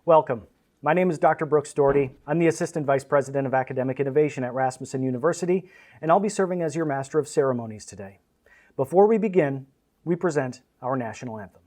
Welcome. My name is Dr. Brooks Doherty. I'm the Assistant Vice President of Academic Innovation at Rasmussen University, and I'll be serving as your Master of Ceremonies today. Before we begin, we present our national anthem.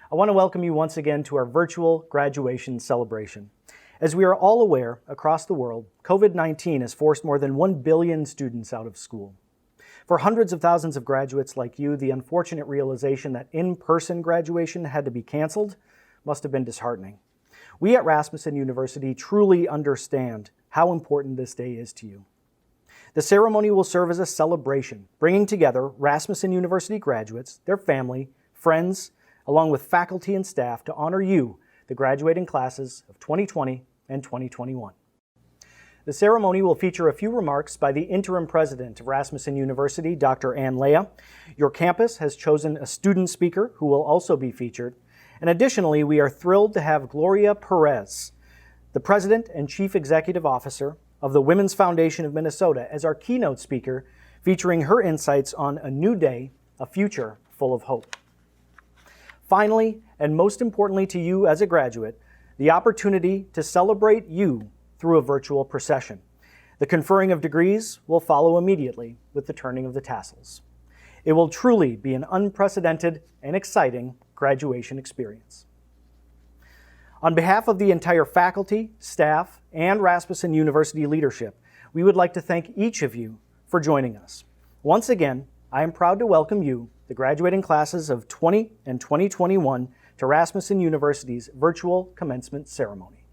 I want to welcome you once again to our virtual graduation celebration. As we are all aware, across the world, COVID-19 has forced more than 1 billion students out of school. For hundreds of thousands of graduates like you, the unfortunate realization that in-person graduation had to be canceled must have been disheartening. We at Rasmussen University truly understand how important this day is to you. The ceremony will serve as a celebration, bringing together Rasmussen University graduates, their family, friends, along with faculty and staff to honor you, the graduating classes of 2020 and 2021. The ceremony will feature a few remarks by the interim president of Rasmussen University, Dr. Ann Leah. Your campus has chosen a student speaker who will also be featured. And additionally, we are thrilled to have Gloria Perez, the president and chief executive officer of the Women's Foundation of Minnesota, as our keynote speaker, featuring her insights on a new day, a future full of hope. Finally, and most importantly to you as a graduate, the opportunity to celebrate you through a virtual procession. The conferring of degrees will follow immediately with the turning of the tassels. It will truly be an unprecedented and exciting graduation experience. On behalf of the entire faculty, staff, and Rasmussen University leadership, we would like to thank each of you for joining us. Once again, I am proud to welcome you, the graduating classes of 20 and 2021, to Rasmussen University's virtual commencement ceremony.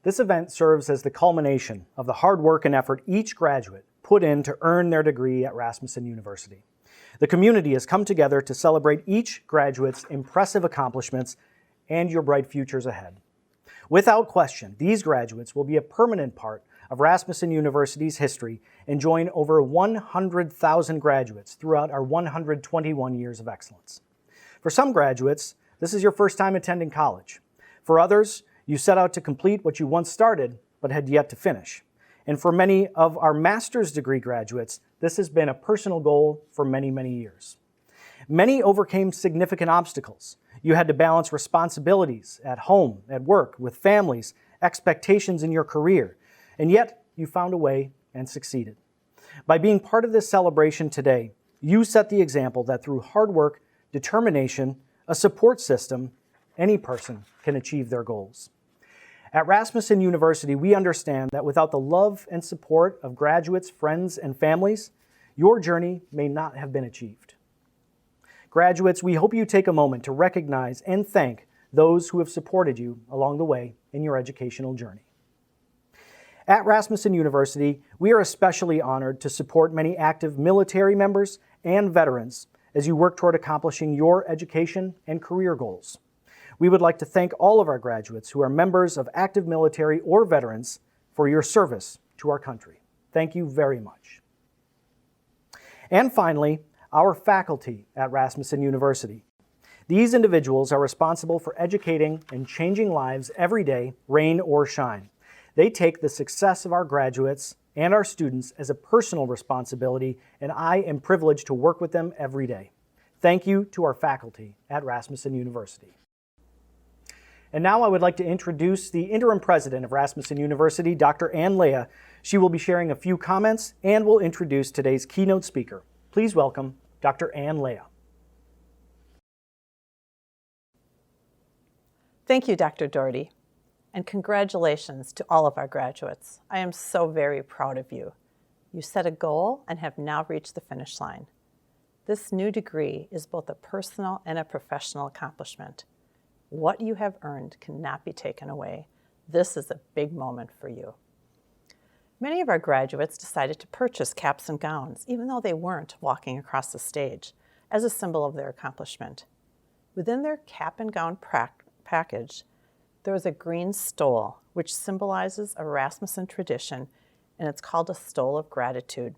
This event serves as the culmination of the hard work and effort each graduate put in to earn their degree at Rasmussen University. The community has come together to celebrate each graduate's impressive accomplishments and your bright futures ahead. Without question, these graduates will be a permanent part of Rasmussen University's history and join over 100,000 graduates throughout our 121 years of excellence. For some graduates, this is your first time attending college. For others, you set out to complete what you once started but had yet to finish. And for many of our master's degree graduates, this has been a personal goal for many, many years. Many overcame significant obstacles. You had to balance responsibilities at home, at work, with families, expectations in your career, and yet you found a way and succeeded. By being part of this celebration today, you set the example that through hard work, determination, a support system, any person can achieve their goals. At Rasmussen University, we understand that without the love and support of graduates, friends, and families, your journey may not have been achieved. Graduates, we hope you take a moment to recognize and thank those who have supported you along the way in your educational journey. At Rasmussen University, we are especially honored to support many active military members and veterans as you work toward accomplishing your education and career goals. We would like to thank all of our graduates who are members of active military or veterans for your service to our country. Thank you very much. And finally, our faculty at Rasmussen University. These individuals are responsible for educating and changing lives every day, rain or shine. They take the success of our graduates and our students as a personal responsibility, and I am privileged to work with them every day. Thank you to our faculty at Rasmussen University. And now I would like to introduce the interim president of Rasmussen University, Dr. Ann Leah. She will be sharing a few comments and will introduce today's keynote speaker. Please welcome Dr. Ann Leah. Thank you, Dr. Doherty, and congratulations to all of our graduates. I am so very proud of you. You set a goal and have now reached the finish line. This new degree is both a personal and a professional accomplishment. What you have earned cannot be taken away. This is a big moment for you. Many of our graduates decided to purchase caps and gowns, even though they weren't walking across the stage, as a symbol of their accomplishment. Within their cap and gown package, there was a green stole, which symbolizes a Rasmussen tradition, and it's called a stole of gratitude.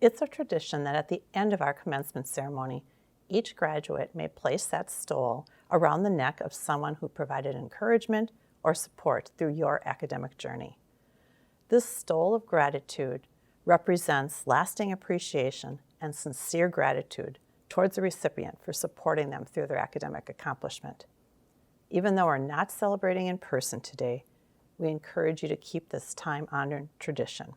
It's a tradition that at the end of our commencement ceremony, each graduate may place that stole around the neck of someone who provided encouragement or support through your academic journey. This stole of gratitude represents lasting appreciation and sincere gratitude towards the recipient for supporting them through their academic accomplishment. Even though we're not celebrating in person today, we encourage you to keep this time-honored tradition.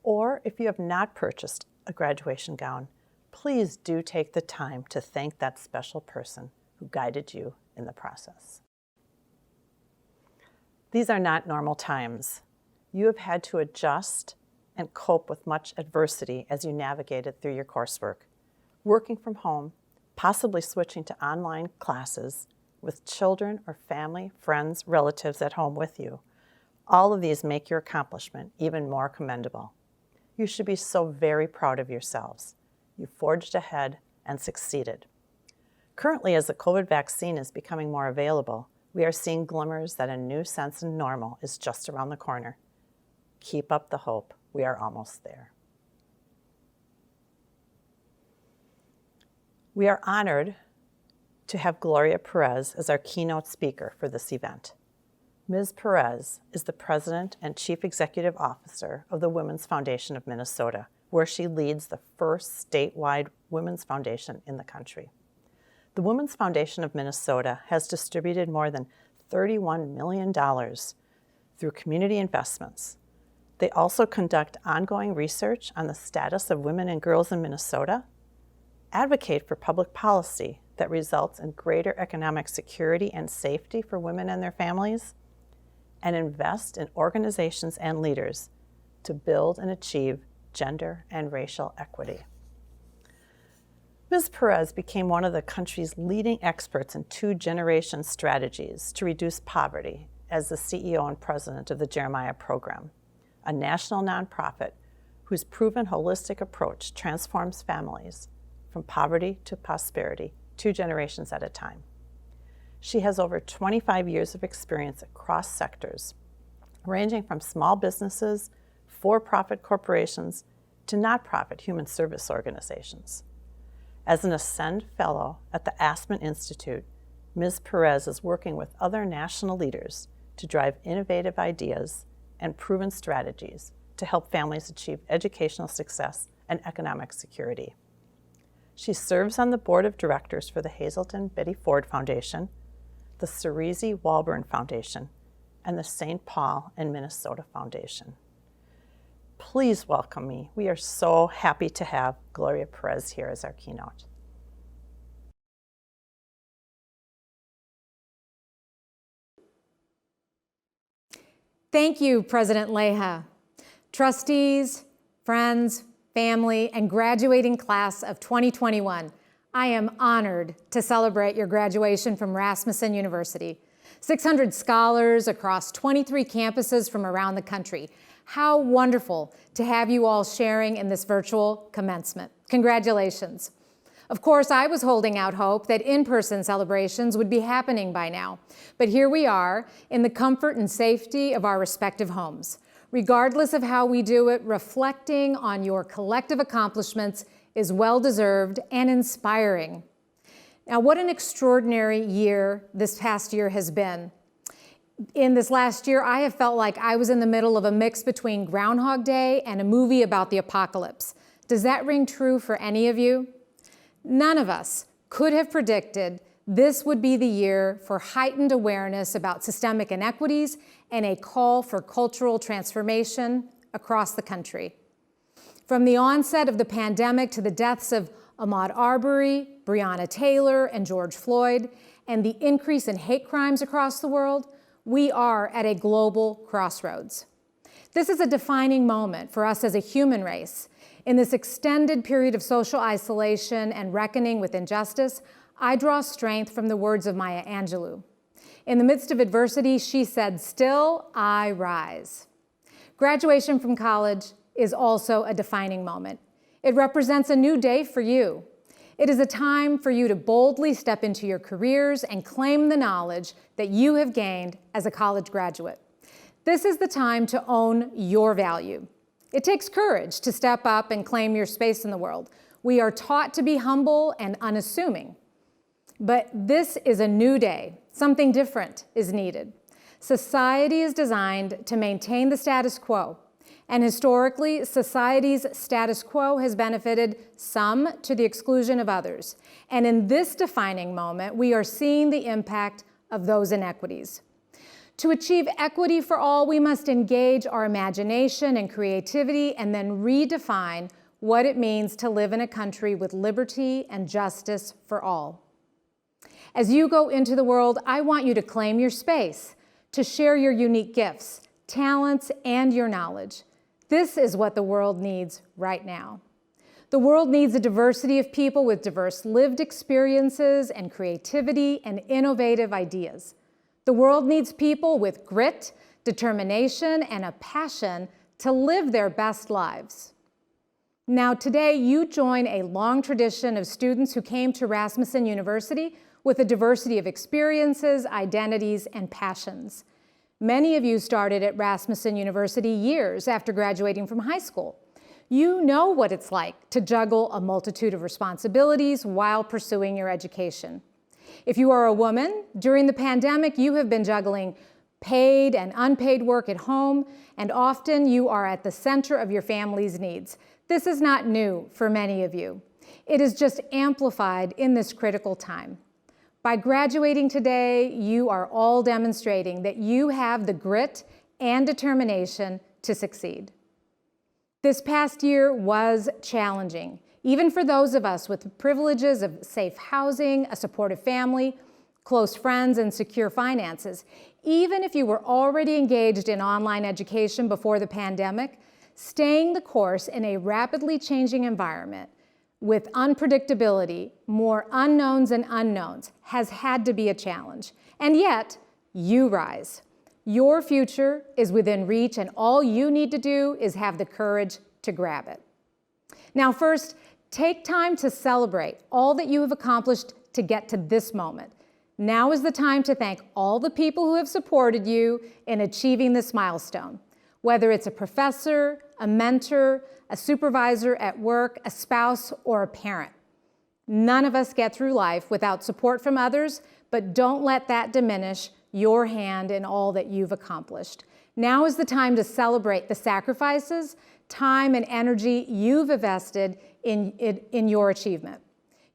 Or if you have not purchased a graduation gown, please do take the time to thank that special person who guided you in the process. These are not normal times. You have had to adjust and cope with much adversity as you navigated through your coursework. Working from home, possibly switching to online classes with children or family, friends, relatives at home with you. All of these make your accomplishment even more commendable. You should be so very proud of yourselves. You forged ahead and succeeded. Currently, as the COVID vaccine is becoming more available, we are seeing glimmers that a new sense of normal is just around the corner. Keep up the hope. We are almost there. We are honored to have Gloria Perez as our keynote speaker for this event. Ms. Perez is the President and Chief Executive Officer of the Women's Foundation of Minnesota, where she leads the first statewide women's foundation in the country. The Women's Foundation of Minnesota has distributed more than $31 million through community investments. They also conduct ongoing research on the status of women and girls in Minnesota, advocate for public policy that results in greater economic security and safety for women and their families, and invest in organizations and leaders to build and achieve gender and racial equity. Ms. Perez became one of the country's leading experts in two-generation strategies to reduce poverty as the CEO and president of the Jeremiah Program, a national nonprofit whose proven holistic approach transforms families from poverty to prosperity 2 generations at a time. She has over 25 years of experience across sectors, ranging from small businesses, for-profit corporations, to nonprofit human service organizations. As an Ascend Fellow at the Aspen Institute, Ms. Perez is working with other national leaders to drive innovative ideas and proven strategies to help families achieve educational success and economic security. She serves on the board of directors for the Hazelton Betty Ford Foundation, the Cerisi Walburn Foundation, and the St. Paul and Minnesota Foundation. Please welcome me. We are so happy to have Gloria Perez here as our keynote. Thank you, President Leah. Trustees, friends, family, and graduating class of 2021, I am honored to celebrate your graduation from Rasmussen University. 600 scholars across 23 campuses from around the country. How wonderful to have you all sharing in this virtual commencement. Congratulations. Of course, I was holding out hope that in-person celebrations would be happening by now, but here we are in the comfort and safety of our respective homes. Regardless of how we do it, reflecting on your collective accomplishments is well-deserved and inspiring. Now, what an extraordinary year this past year has been. In this last year, I have felt like I was in the middle of a mix between Groundhog Day and a movie about the apocalypse. Does that ring true for any of you? None of us could have predicted this would be the year for heightened awareness about systemic inequities and a call for cultural transformation across the country. From the onset of the pandemic to the deaths of Ahmaud Arbery, Breonna Taylor, and George Floyd, and the increase in hate crimes across the world, we are at a global crossroads. This is a defining moment for us as a human race. In this extended period of social isolation and reckoning with injustice, I draw strength from the words of Maya Angelou. In the midst of adversity, she said, "Still I rise." Graduation from college is also a defining moment. It represents a new day for you. It is a time for you to boldly step into your careers and claim the knowledge that you have gained as a college graduate. This is the time to own your value. It takes courage to step up and claim your space in the world. We are taught to be humble and unassuming. But this is a new day. Something different is needed. Society is designed to maintain the status quo. And historically, society's status quo has benefited some to the exclusion of others. And in this defining moment, we are seeing the impact of those inequities. To achieve equity for all, we must engage our imagination and creativity and then redefine what it means to live in a country with liberty and justice for all. As you go into the world, I want you to claim your space, to share your unique gifts, talents, and your knowledge. This is what the world needs right now. The world needs a diversity of people with diverse lived experiences and creativity and innovative ideas. The world needs people with grit, determination, and a passion to live their best lives. Now, today, you join a long tradition of students who came to Rasmussen University with a diversity of experiences, identities, and passions. Many of you started at Rasmussen University years after graduating from high school. You know what it's like to juggle a multitude of responsibilities while pursuing your education. If you are a woman, during the pandemic, you have been juggling paid and unpaid work at home, and often you are at the center of your family's needs. This is not new for many of you. It is just amplified in this critical time. By graduating today, you are all demonstrating that you have the grit and determination to succeed. This past year was challenging, even for those of us with the privileges of safe housing, a supportive family, close friends, and secure finances. Even if you were already engaged in online education before the pandemic, staying the course in a rapidly changing environment with unpredictability, more unknowns and unknowns, has had to be a challenge. And yet, you rise. Your future is within reach, and all you need to do is have the courage to grab it. Now, first, take time to celebrate all that you have accomplished to get to this moment. Now is the time to thank all the people who have supported you in achieving this milestone, whether it's a professor, a mentor, a supervisor at work, a spouse, or a parent. None of us get through life without support from others, but don't let that diminish your hand in all that you've accomplished. Now is the time to celebrate the sacrifices, time, and energy you've invested in your achievement.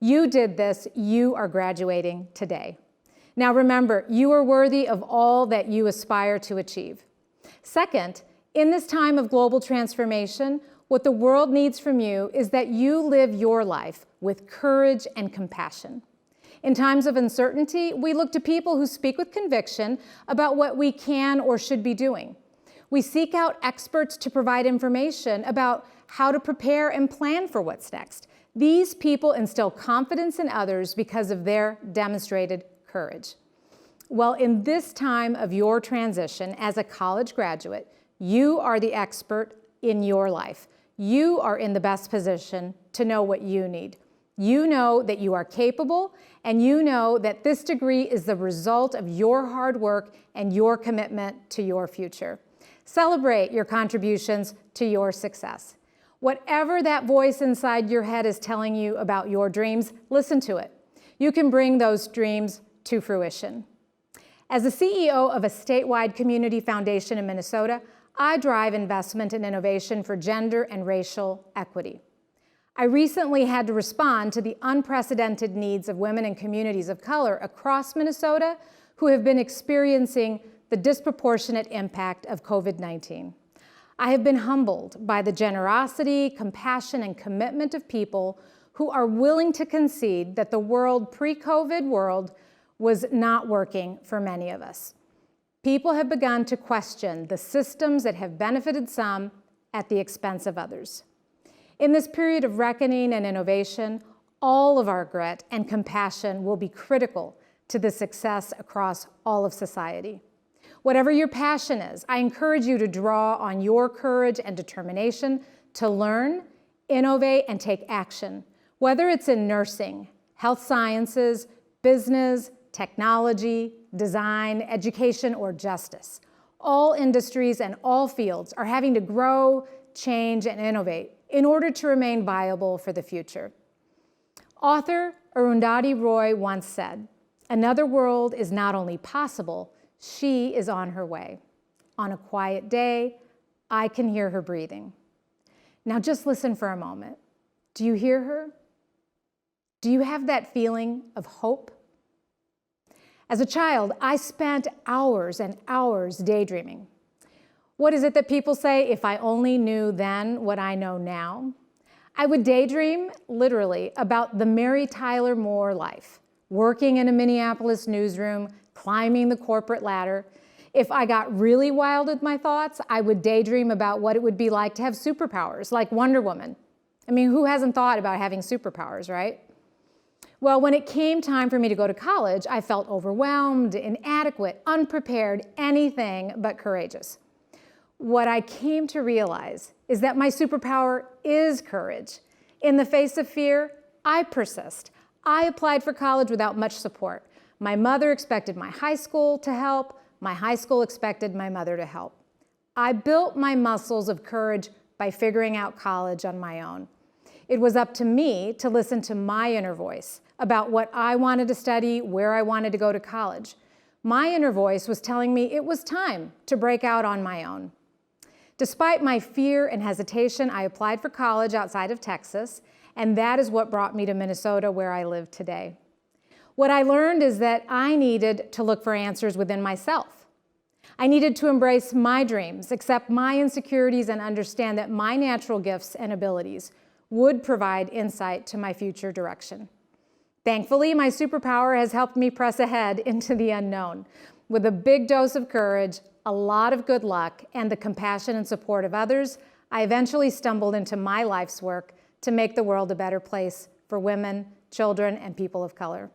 You did this, you are graduating today. Now remember, you are worthy of all that you aspire to achieve. Second, in this time of global transformation, what the world needs from you is that you live your life with courage and compassion. In times of uncertainty, we look to people who speak with conviction about what we can or should be doing. We seek out experts to provide information about how to prepare and plan for what's next. These people instill confidence in others because of their demonstrated courage. Well, in this time of your transition as a college graduate, you are the expert in your life. You are in the best position to know what you need. You know that you are capable, and you know that this degree is the result of your hard work and your commitment to your future. Celebrate your contributions to your success. Whatever that voice inside your head is telling you about your dreams, listen to it. You can bring those dreams to fruition. As the CEO of a statewide community foundation in Minnesota, I drive investment and innovation for gender and racial equity. I recently had to respond to the unprecedented needs of women and communities of color across Minnesota who have been experiencing the disproportionate impact of COVID-19. I have been humbled by the generosity, compassion, and commitment of people who are willing to concede that the world, pre-COVID world, was not working for many of us. People have begun to question the systems that have benefited some at the expense of others. In this period of reckoning and innovation, all of our grit and compassion will be critical to the success across all of society. Whatever your passion is, I encourage you to draw on your courage and determination to learn, innovate, and take action, whether it's in nursing, health sciences, business, technology, design, education, or justice. All industries and all fields are having to grow, change, and innovate in order to remain viable for the future. Author Arundhati Roy once said, "Another world is not only possible, she is on her way. On a quiet day, I can hear her breathing." Now just listen for a moment. Do you hear her? Do you have that feeling of hope? As a child, I spent hours and hours daydreaming. What is it that people say, if I only knew then what I know now? I would daydream, literally, about the Mary Tyler Moore life, working in a Minneapolis newsroom, climbing the corporate ladder. If I got really wild with my thoughts, I would daydream about what it would be like to have superpowers, like Wonder Woman. I mean, who hasn't thought about having superpowers, right? Well, when it came time for me to go to college, I felt overwhelmed, inadequate, unprepared, anything but courageous. What I came to realize is that my superpower is courage. In the face of fear, I persist. I applied for college without much support. My mother expected my high school to help. My high school expected my mother to help. I built my muscles of courage by figuring out college on my own. It was up to me to listen to my inner voice about what I wanted to study, where I wanted to go to college. My inner voice was telling me it was time to break out on my own. Despite my fear and hesitation, I applied for college outside of Texas, and that is what brought me to Minnesota, where I live today. What I learned is that I needed to look for answers within myself. I needed to embrace my dreams, accept my insecurities, and understand that my natural gifts and abilities would provide insight to my future direction. Thankfully, my superpower has helped me press ahead into the unknown. With a big dose of courage, a lot of good luck, and the compassion and support of others, I eventually stumbled into my life's work to make the world a better place for women, children, and people of color.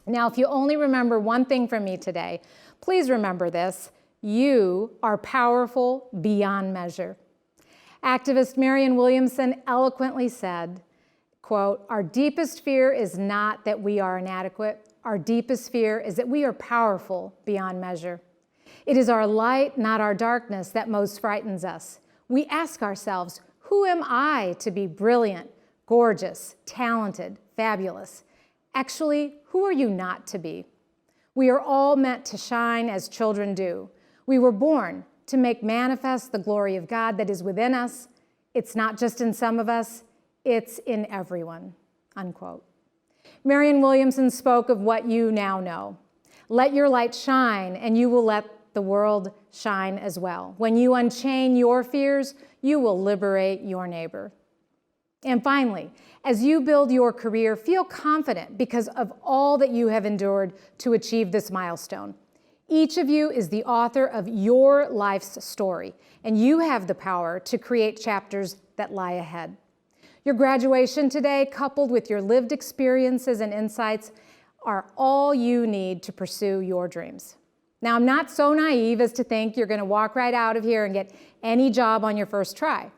Now, if you only remember one thing from me today, please remember this: you are powerful beyond measure. Activist Marianne Williamson eloquently said, quote, "Our deepest fear is not that we are inadequate. Our deepest fear is that we are powerful beyond measure. It is our light, not our darkness, that most frightens us. We ask ourselves, who am I to be brilliant, gorgeous, talented, fabulous? Actually, who are you not to be? We are all meant to shine as children do. We were born to make manifest the glory of God that is within us. It's not just in some of us, it's in everyone," unquote. Marianne Williamson spoke of what you now know. Let your light shine, and you will let the world shine as well. When you unchain your fears, you will liberate your neighbor. And finally, as you build your career, feel confident because of all that you have endured to achieve this milestone. Each of you is the author of your life's story, and you have the power to create chapters that lie ahead. Your graduation today, coupled with your lived experiences and insights, are all you need to pursue your dreams. Now, I'm not so naive as to think you're going to walk right out of here and get any job on your first try,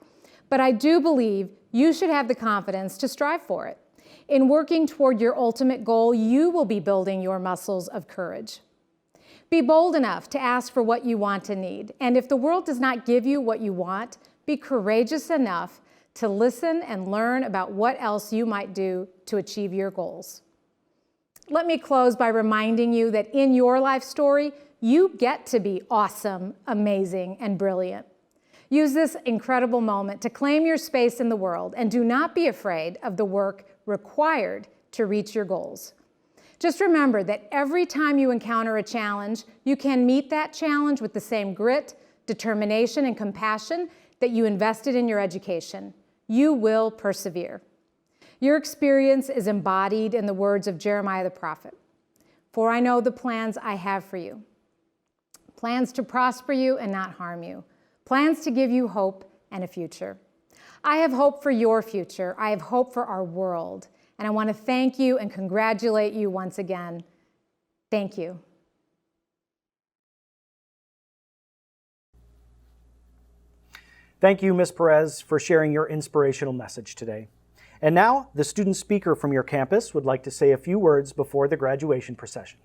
but I do believe you should have the confidence to strive for it. In working toward your ultimate goal, you will be building your muscles of courage. Be bold enough to ask for what you want and need, and if the world does not give you what you want, be courageous enough to listen and learn about what else you might do to achieve your goals. Let me close by reminding you that in your life story, you get to be awesome, amazing, and brilliant. Use this incredible moment to claim your space in the world, and do not be afraid of the work required to reach your goals. Just remember that every time you encounter a challenge, you can meet that challenge with the same grit, determination, and compassion that you invested in your education. You will persevere. Your experience is embodied in the words of Jeremiah the prophet. For I know the plans I have for you, plans to prosper you and not harm you, plans to give you hope and a future. I have hope for your future. I have hope for our world. And I want to thank you and congratulate you once again. Thank you. Thank you, Ms. Perez, for sharing your inspirational message today. And now, the student speaker from your campus would like to say a few words before the graduation procession.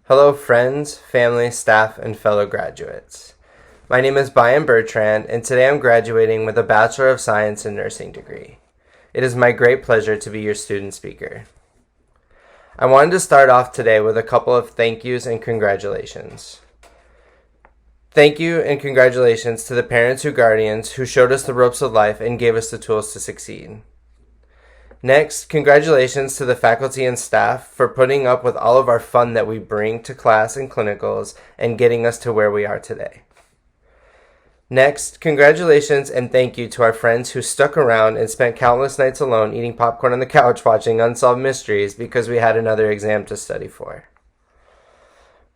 Hello, friends, family, staff, and fellow graduates. My name is Brian Bertrand, and today I'm graduating with a Bachelor of Science in Nursing degree. It is my great pleasure to be your student speaker. I wanted to start off today with a couple of thank yous and congratulations. Thank you and congratulations to the parents and guardians who showed us the ropes of life and gave us the tools to succeed. Next, congratulations to the faculty and staff for putting up with all of our fun that we bring to class and clinicals and getting us to where we are today. Next, congratulations and thank you to our friends who stuck around and spent countless nights alone eating popcorn on the couch watching Unsolved Mysteries because we had another exam to study for.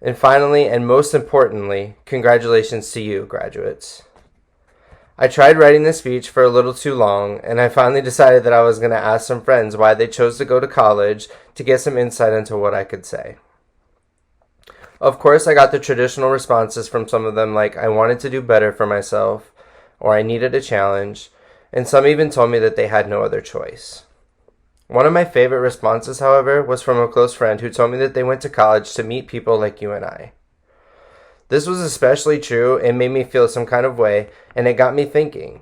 And finally, and most importantly, congratulations to you, graduates. I tried writing this speech for a little too long, and I finally decided that I was going to ask some friends why they chose to go to college to get some insight into what I could say. Of course, I got the traditional responses from some of them like I wanted to do better for myself, or I needed a challenge, and some even told me that they had no other choice. One of my favorite responses, however, was from a close friend who told me that they went to college to meet people like you and I. This was especially true and made me feel some kind of way, and it got me thinking.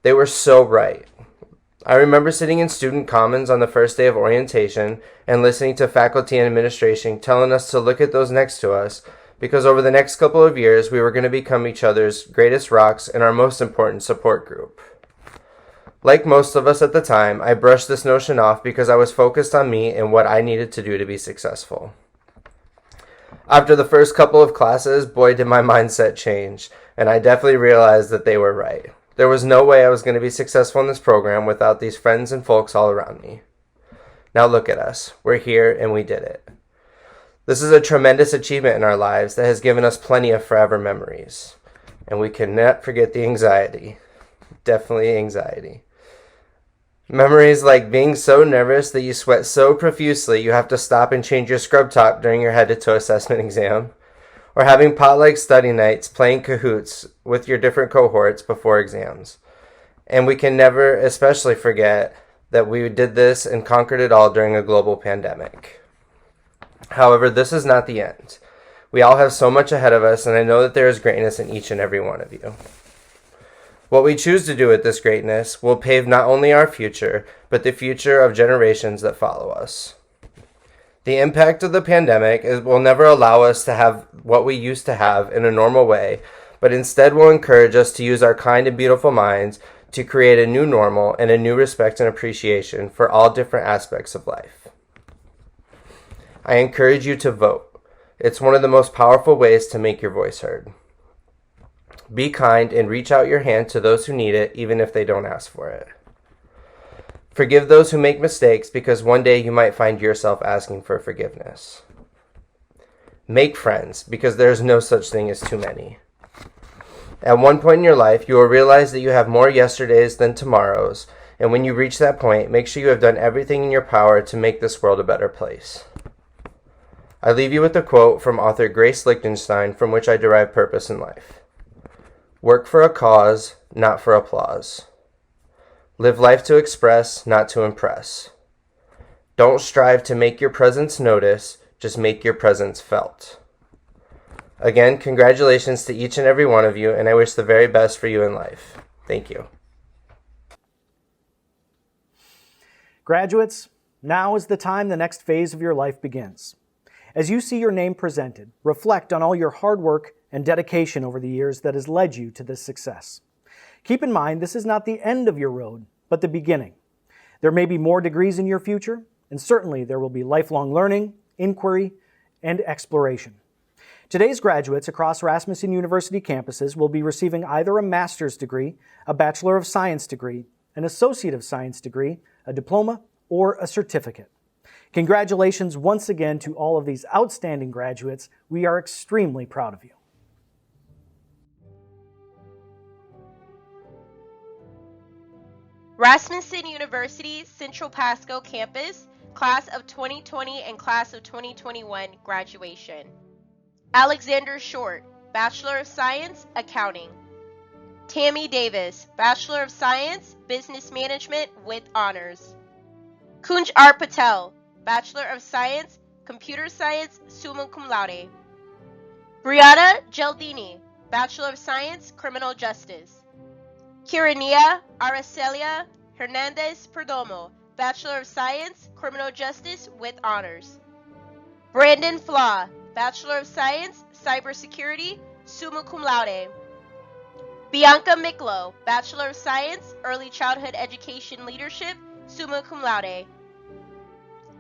They were so right. I remember sitting in student commons on the first day of orientation and listening to faculty and administration telling us to look at those next to us because over the next couple of years we were going to become each other's greatest rocks and our most important support group. Like most of us at the time, I brushed this notion off because I was focused on me and what I needed to do to be successful. After the first couple of classes, boy did my mindset change, and I definitely realized that they were right. There was no way I was going to be successful in this program without these friends and folks all around me. Now look at us. We're here and we did it. This is a tremendous achievement in our lives that has given us plenty of forever memories. And we cannot forget the anxiety. Definitely anxiety. Memories like being so nervous that you sweat so profusely you have to stop and change your scrub top during your head-to-toe assessment exam, or having potluck study nights playing cahoots with your different cohorts before exams. And we can never especially forget that we did this and conquered it all during a global pandemic. However, this is not the end. We all have so much ahead of us, and I know that there is greatness in each and every one of you. What we choose to do with this greatness will pave not only our future, but the future of generations that follow us. The impact of the pandemic will never allow us to have what we used to have in a normal way, but instead will encourage us to use our kind and beautiful minds to create a new normal and a new respect and appreciation for all different aspects of life. I encourage you to vote. It's one of the most powerful ways to make your voice heard. Be kind and reach out your hand to those who need it, even if they don't ask for it. Forgive those who make mistakes because one day you might find yourself asking for forgiveness. Make friends because there is no such thing as too many. At one point in your life, you will realize that you have more yesterdays than tomorrows, and when you reach that point, make sure you have done everything in your power to make this world a better place. I leave you with a quote from author Grace Lichtenstein, from which I derive purpose in life. Work for a cause, not for applause. Live life to express, not to impress. Don't strive to make your presence noticed, just make your presence felt. Again, congratulations to each and every one of you, and I wish the very best for you in life. Thank you. Graduates, now is the time the next phase of your life begins. As you see your name presented, reflect on all your hard work and dedication over the years that has led you to this success. Keep in mind, this is not the end of your road, but the beginning. There may be more degrees in your future, and certainly there will be lifelong learning, inquiry, and exploration. Today's graduates across Rasmussen University campuses will be receiving either a master's degree, a Bachelor of Science degree, an Associate of Science degree, a diploma, or a certificate. Congratulations once again to all of these outstanding graduates. We are extremely proud of you. Rasmussen University Central Pasco Campus, Class of 2020 and Class of 2021 graduation. Alexander Short, Bachelor of Science, Accounting. Tammy Davis, Bachelor of Science, Business Management with Honors. Kunj R. Patel, Bachelor of Science, Computer Science, summa cum laude. Brianna Geldini, Bachelor of Science, Criminal Justice. Kirania Aracelia Hernandez Perdomo, Bachelor of Science, Criminal Justice with Honors. Brandon Flaw, Bachelor of Science, Cybersecurity, summa cum laude. Bianca Miklo, Bachelor of Science, Early Childhood Education Leadership, summa cum laude.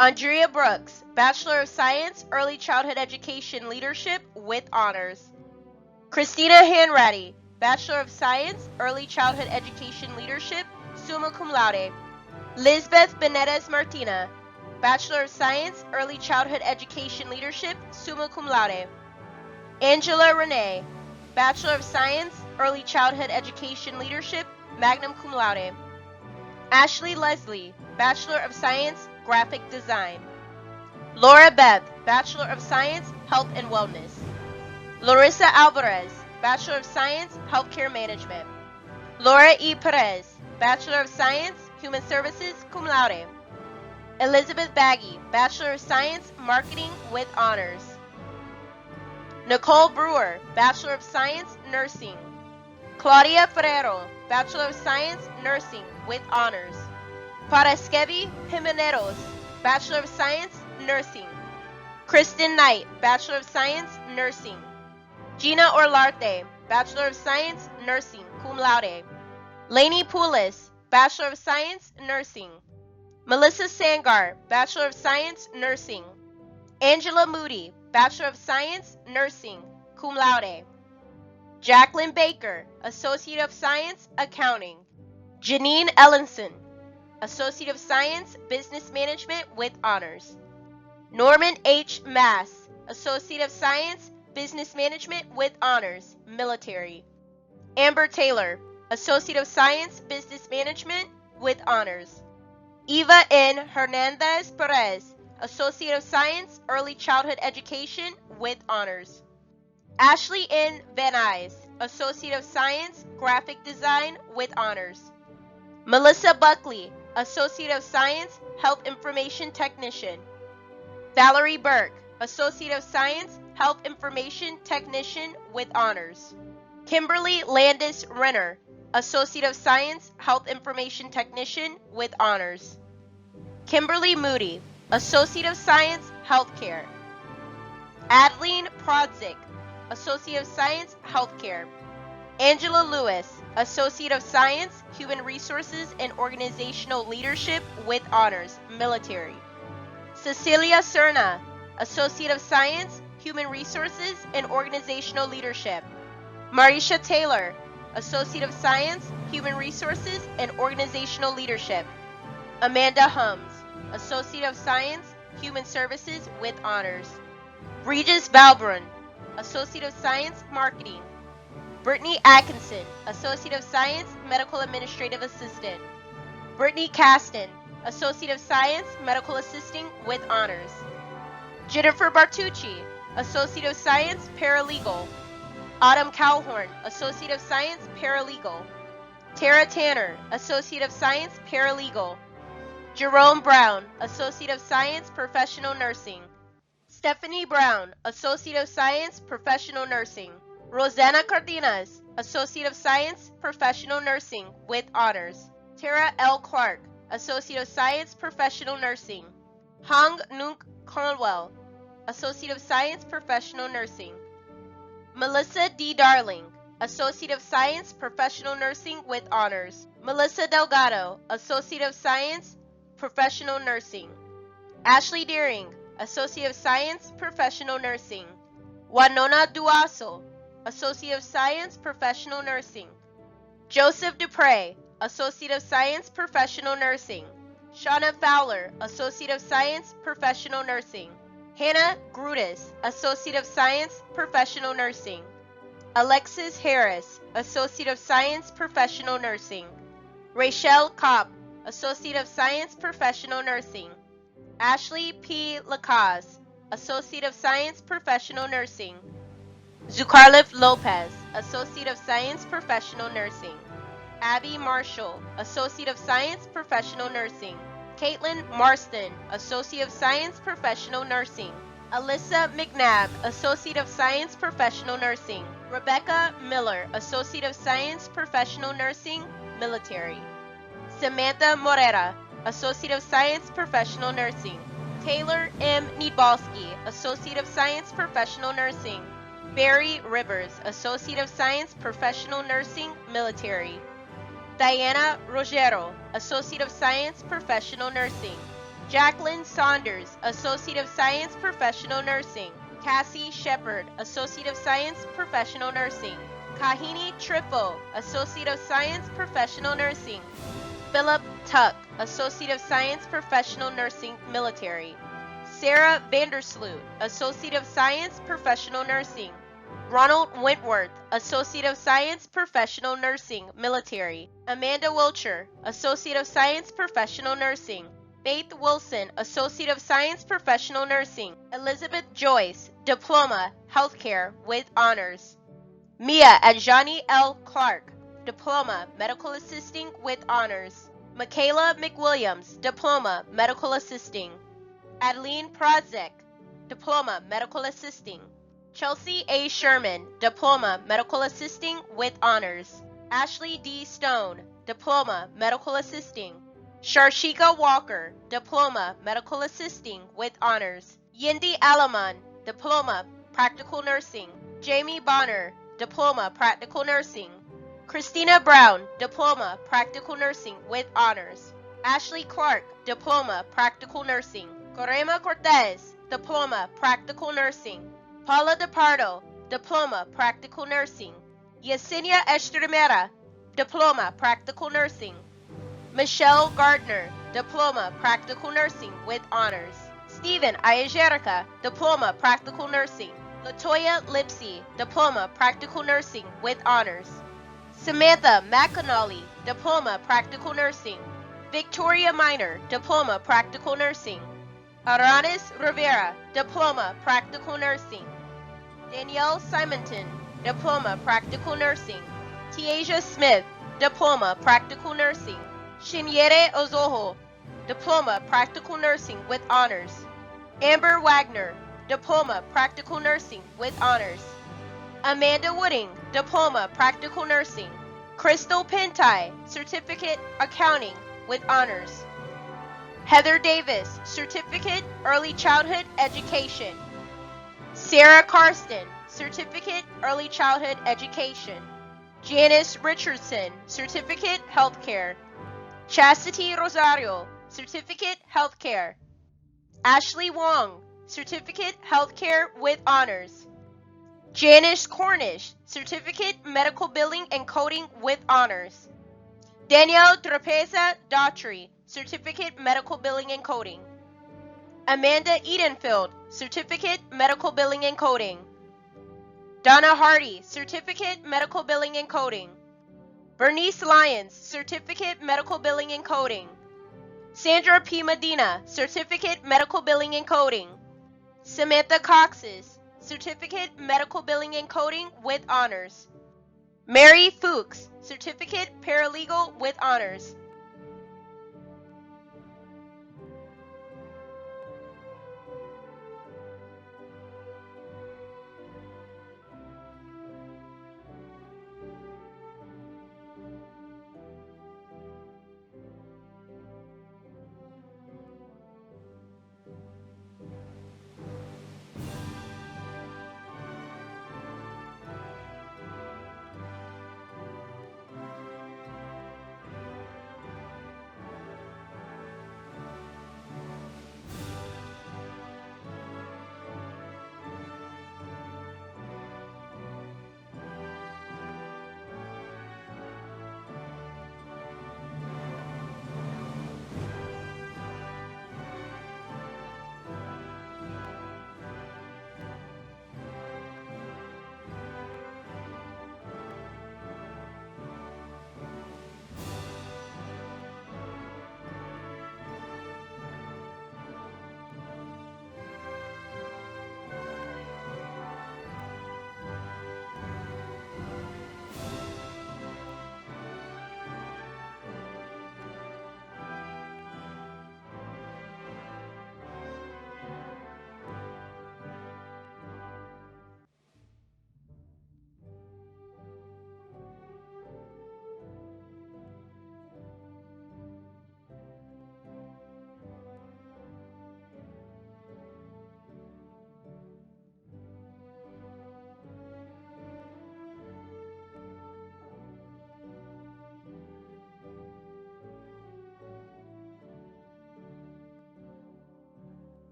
Andrea Brooks, Bachelor of Science, Early Childhood Education Leadership with Honors. Christina Hanratty, Bachelor of Science, Early Childhood Education Leadership, summa cum laude. Lisbeth Benitez Martina, Bachelor of Science, Early Childhood Education Leadership, summa cum laude. Angela Renee, Bachelor of Science, Early Childhood Education Leadership, magna cum laude. Ashley Leslie, Bachelor of Science, Graphic Design. Laura Beth, Bachelor of Science, Health and Wellness. Larissa Alvarez, Bachelor of Science, Healthcare Management. Laura E. Perez, Bachelor of Science, Human Services, cum laude. Elizabeth Baggy, Bachelor of Science, Marketing with Honors. Nicole Brewer, Bachelor of Science, Nursing. Claudia Ferrero, Bachelor of Science, Nursing with Honors. Paraskevi Jimeneros, Bachelor of Science, Nursing. Kristen Knight, Bachelor of Science, Nursing. Gina Orlarte, Bachelor of Science, Nursing, cum laude. Lainey Poulis, Bachelor of Science, Nursing. Melissa Sangar, Bachelor of Science, Nursing. Angela Moody, Bachelor of Science, Nursing, cum laude. Jacqueline Baker, Associate of Science, Accounting. Janine Ellenson, Associate of Science, Business Management with Honors. Norman H. Mass, Associate of Science, Business Management with Honors, Military. Amber Taylor, Associate of Science, Business Management with Honors. Eva N. Hernandez Perez, Associate of Science, Early Childhood Education with Honors. Ashley N. Van Nuys, Associate of Science, Graphic Design with Honors. Melissa Buckley, Associate of Science, Health Information Technician. Valerie Burke, Associate of Science, Health Information Technician with Honors. Kimberly Landis Renner, Associate of Science, Health Information Technician with Honors. Kimberly Moody, Associate of Science, Healthcare. Adeline Prodzik, Associate of Science, Healthcare. Angela Lewis, Associate of Science, Human Resources and Organizational Leadership with Honors, Military. Cecilia Cerna, Associate of Science, Human Resources and Organizational Leadership. Marisha Taylor, Associate of Science, Human Resources and Organizational Leadership. Amanda Hums, Associate of Science, Human Services with Honors. Regis Valbrun, Associate of Science, Marketing. Brittany Atkinson, Associate of Science, Medical Administrative Assistant. Brittany Caston, Associate of Science, Medical Assisting with Honors. Jennifer Bartucci, Associate of Science, Paralegal. Autumn Calhorn, Associate of Science, Paralegal. Tara Tanner, Associate of Science, Paralegal. Jerome Brown, Associate of Science, Professional Nursing. Stephanie Brown, Associate of Science, Professional Nursing. Rosanna Cardenas, Associate of Science, Professional Nursing with Honors. Tara L. Clark, Associate of Science, Professional Nursing. Hong Nunk Cornwell, Associate of Science, Professional Nursing. Melissa D. Darling, Associate of Science, Professional Nursing with Honors. Melissa Delgado, Associate of Science, Professional Nursing. Ashley Deering, Associate of Science, Professional Nursing. Winona Duaso, Associate of Science, Professional Nursing. Joseph Dupre, Associate of Science, Professional Nursing. Shauna Fowler, Associate of Science, Professional Nursing. Hannah Grudis, Associate of Science, Professional Nursing. Alexis Harris, Associate of Science, Professional Nursing. Rachel Kopp, Associate of Science, Professional Nursing. Ashley P. Lacaze, Associate of Science, Professional Nursing. Zucarlif Lopez, Associate of Science, Professional Nursing. Abby Marshall, Associate of Science, Professional Nursing. Caitlin Marston, Associate of Science, Professional Nursing. Alyssa McNabb, Associate of Science, Professional Nursing. Rebecca Miller, Associate of Science, Professional Nursing, Military. Samantha Morera, Associate of Science, Professional Nursing. Taylor M. Niedbalski, Associate of Science, Professional Nursing. Barry Rivers, Associate of Science, Professional Nursing, Military. Diana Rogero, Associate of Science, Professional Nursing. Jacqueline Saunders, Associate of Science, Professional Nursing. Cassie Shepard, Associate of Science, Professional Nursing. Kahini Tripo, Associate of Science, Professional Nursing. Philip Tuck, Associate of Science, Professional Nursing, Military. Sarah Vandersloot, Associate of Science, Professional Nursing. Ronald Wentworth, Associate of Science, Professional Nursing, Military. Amanda Wilcher, Associate of Science, Professional Nursing. Faith Wilson, Associate of Science, Professional Nursing. Elizabeth Joyce, Diploma, Healthcare with Honors. Mia Adjani L. Clark, Diploma, Medical Assisting with Honors. Michaela McWilliams, Diploma, Medical Assisting. Adeline Prozek, Diploma, Medical Assisting. Chelsea A. Sherman, Diploma, Medical Assisting with Honors. Ashley D. Stone, Diploma, Medical Assisting. Sharshika Walker, Diploma, Medical Assisting with Honors. Yindi Alaman, Diploma, Practical Nursing. Jamie Bonner, Diploma, Practical Nursing. Christina Brown, Diploma, Practical Nursing with Honors. Ashley Clark, Diploma, Practical Nursing. Corema Cortez, Diploma, Practical Nursing. Paula DePardo, Diploma, Practical Nursing. Yesenia Estremera, Diploma, Practical Nursing. Michelle Gardner, Diploma, Practical Nursing with Honors. Stephen Ayajerica, Diploma, Practical Nursing. Latoya Lipsy, Diploma, Practical Nursing with Honors. Samantha McAnally, Diploma, Practical Nursing. Victoria Minor, Diploma, Practical Nursing. Aranis Rivera, Diploma, Practical Nursing. Danielle Simonton, Diploma, Practical Nursing. Tiaja Smith, Diploma, Practical Nursing. Shinyere Ozoho, Diploma, Practical Nursing with Honors. Amber Wagner, Diploma, Practical Nursing with Honors. Amanda Wooding, Diploma, Practical Nursing. Crystal Pintai, Certificate, Accounting with Honors. Heather Davis, Certificate, Early Childhood Education. Sarah Karsten, Certificate, Early Childhood Education. Janice Richardson, Certificate, Healthcare. Chastity Rosario, Certificate, Healthcare. Ashley Wong, Certificate, Healthcare with Honors. Janice Cornish, Certificate, Medical Billing and Coding with Honors. Danielle Trapeza Daughtry, Certificate, Medical Billing and Coding. Amanda Edenfield, Certificate, Medical Billing and Coding. Donna Hardy, Certificate, Medical Billing and Coding. Bernice Lyons, Certificate, Medical Billing and Coding. Sandra P. Medina, Certificate, Medical Billing and Coding. Samantha Coxes, Certificate, Medical Billing and Coding with Honors. Mary Fuchs, Certificate, Paralegal with Honors.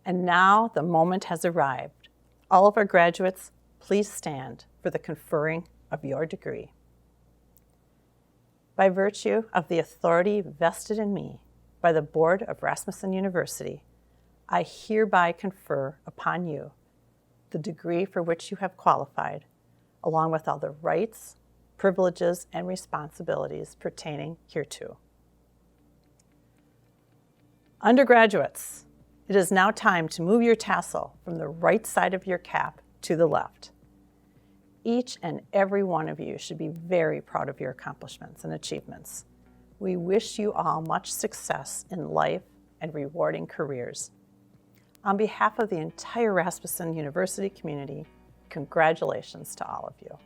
And now the moment has arrived. All of our graduates, please stand for the conferring of your degree. By virtue of the authority vested in me by the Board of Rasmussen University, I hereby confer upon you the degree for which you have qualified, along with all the rights, privileges, and responsibilities pertaining hereto. Undergraduates, it is now time to move your tassel from the right side of your cap to the left. Each and every one of you should be very proud of your accomplishments and achievements. We wish you all much success in life and rewarding careers. On behalf of the entire Rasmussen University community, congratulations to all of you.